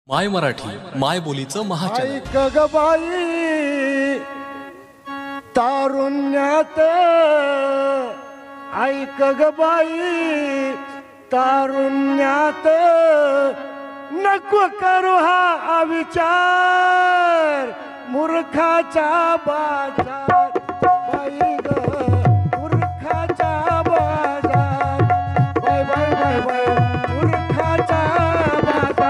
माय मराठी माय बोलीचं महाचॅनल। ऐक ग बाई तारुण्यात, ऐक ग बाई तारुण्यात, नको करू हा विचार मूर्खाचा बाजार। बाई ग मूर्खाचा बाजार, बाय बाय बाय बाय मूर्खाचा बाजार।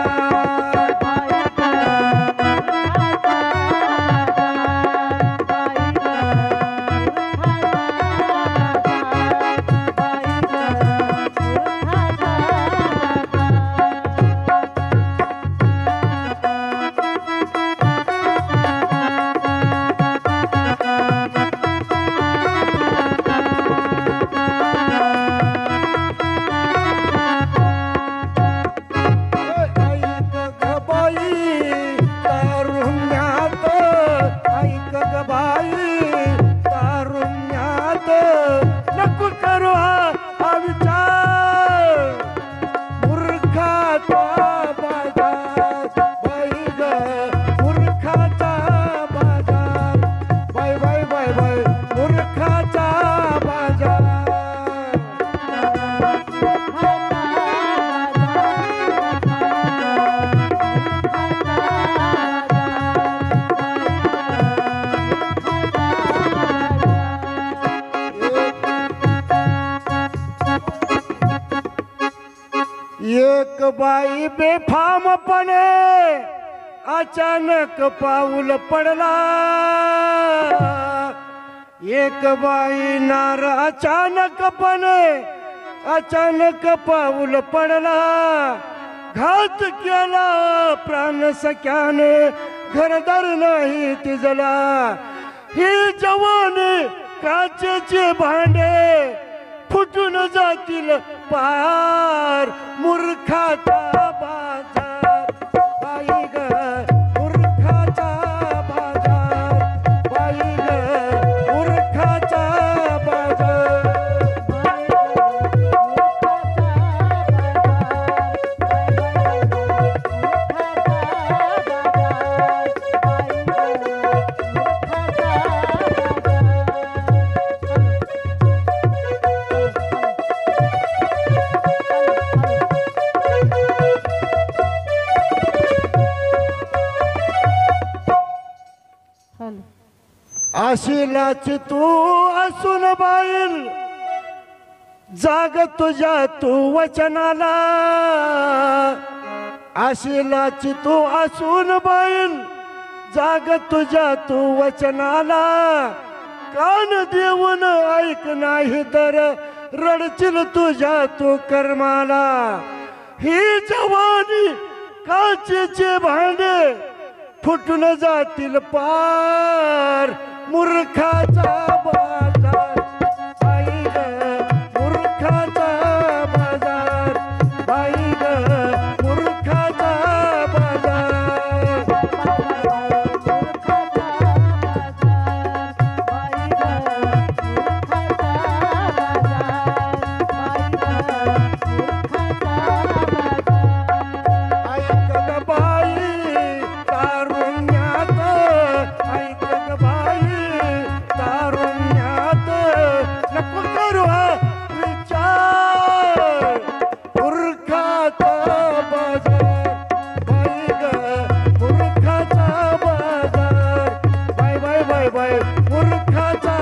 एक बाई बेफामपणे अचानक पाऊल पडला, एक बाई नार अचानक पाऊल पडला। घात केला प्राण सख्याने, घरदार नाही तिजला। ही जवानी काचेचे भांडे फुटून जातील पार मूर्खाचा बाजार। बाई ग मूर्खाचा बाजार, बाई ग मूर्खाचा बाजार। आशिलाच तू असून बाईल, जाग तुझ्या तू वचनाला। आशिलाच तू असून बाईल, जाग तुझ्या तू वचनाला। कान देऊन ऐक नाही तर रडचिल तुझ्या तू कर्माला। ही जवानी काचेचे भांडे फुटून जातील पार मूर्खाचा बाजार। बाई ग मूर्खाचा बाजार, बाई ग मूर्खाचा बाजार। ऐक ग बाई तारुण्यात, ऐक ग बाई तारुण्यात, नको करू हा विचार मूर्खाचा बाजार। बाई ग मूर्खाचा बाजार, बाय बाय बाय बाय मूर्खाचा